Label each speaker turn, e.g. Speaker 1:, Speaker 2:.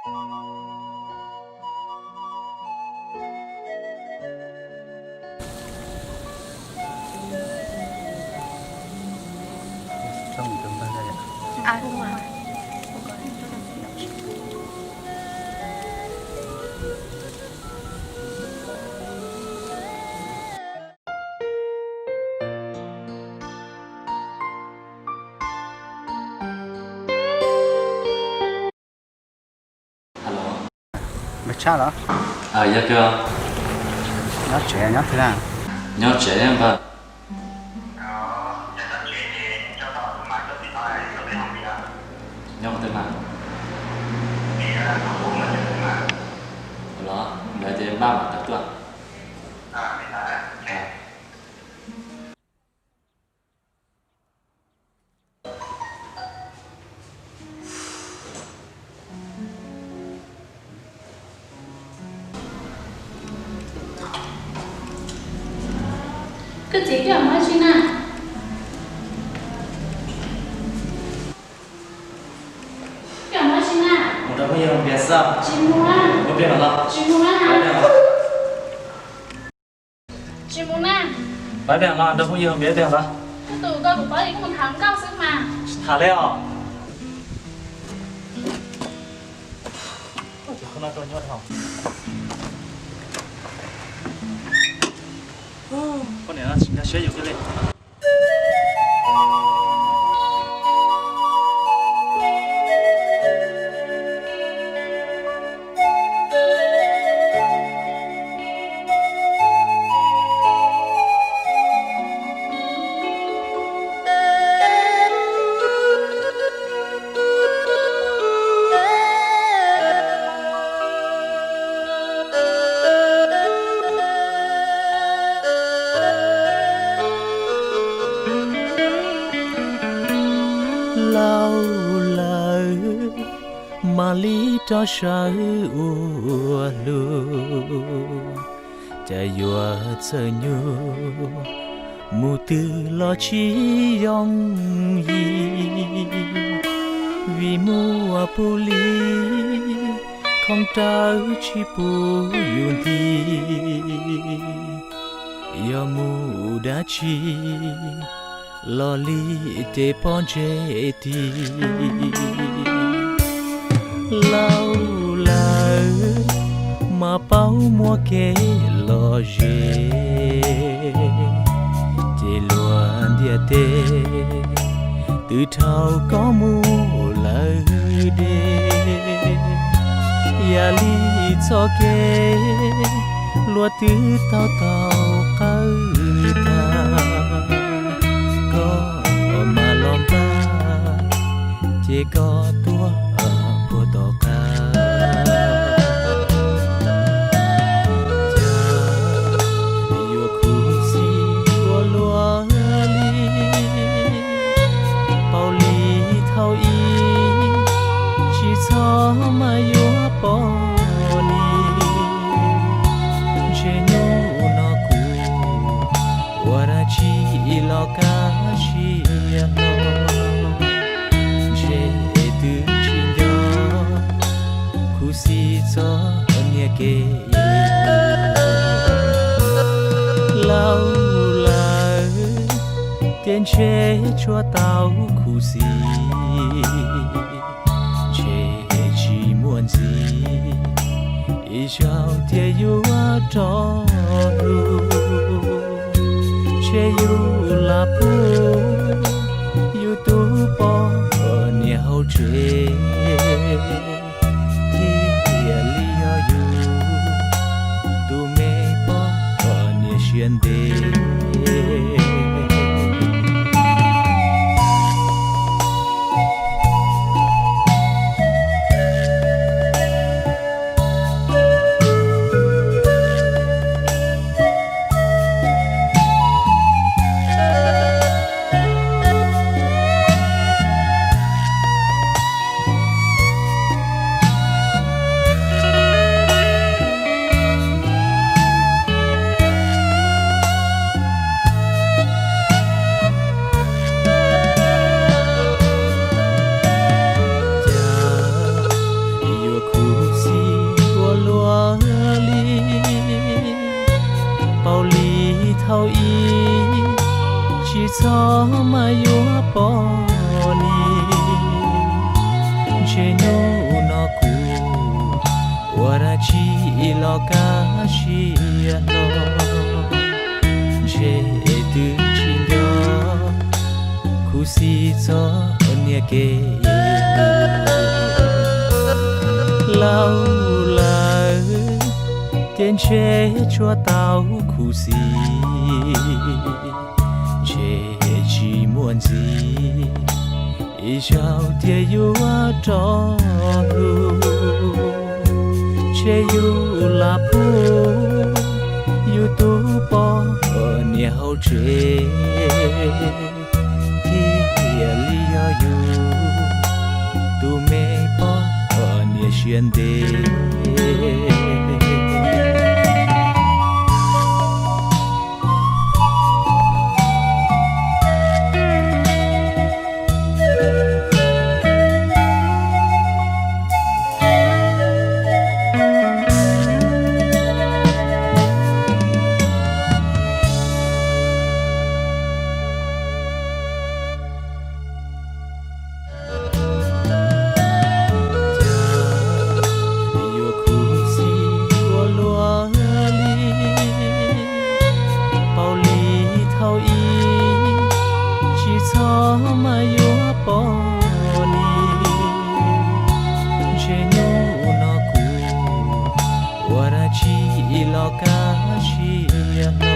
Speaker 1: Trong từng bên đây ạ.
Speaker 2: À đúng rồi. Không có tôi làm gì đâu.
Speaker 3: Alo.
Speaker 1: Mày cha đó?
Speaker 3: Dạ chưa.
Speaker 1: Nó trẻ nhá thế nào?
Speaker 3: Nhớ trẻ em vâng. Nhớ tên mà. Đó, để cho em ba mặt tập tuần.
Speaker 4: Cái gì cái mà chị nè? Cái mà chị nè?
Speaker 3: Một đứa bây giờ biết sao?
Speaker 4: Chị muốn à?
Speaker 3: Có biết mà lo.
Speaker 4: Chị muốn à?
Speaker 3: Phải biết mà.
Speaker 4: Chị muốn à?
Speaker 3: Phải biết mà đứa bây giờ biết biết mà.
Speaker 4: Cái tụi tôi cũng có gì cũng thắng cao sức mà.
Speaker 3: Thả leo. Hôm nay tôi nhớ không? Con này nó chính là sử dụng cái này.
Speaker 5: Lâu lời mà lý cho sợ ua lu chạy vừa chờ nhu mù tư lo chi yong yi vì mùa bù lý không trao chi bù yun đi yo mù đã chi lo li te ponche ti lâu lời mà bao mua kế lo dê te luan dia te từ thâu có mu lời đê ya li cho kế lúa từ tao tao câu ta có mà lom ba chỉ có tua ở bùa tổ ca cha yêu khu si lúa lúa li bao li thâu y chỉ cho mà yêu bao li che nhu nó cu ora chi lo ca chi lo che tu chi yo khu si cho nia ke lâu lời tiền che cho tao khu si che chi muốn gì ý chào tia yêu cho ru che yêu là pu yêu tu po nia hậu che tia li yêu tu me po nia xiên de che nu no ku wara chi lo ka shi lo che tu chi yo ku si cho nya ke lao la tiên chế cho tao khu si chế chỉ muốn gì ý chào tia yêu cho lu chế yêu là pu yêu tu po nhau chế kia li yêu tu mê po nia xuyên đê lo ca chi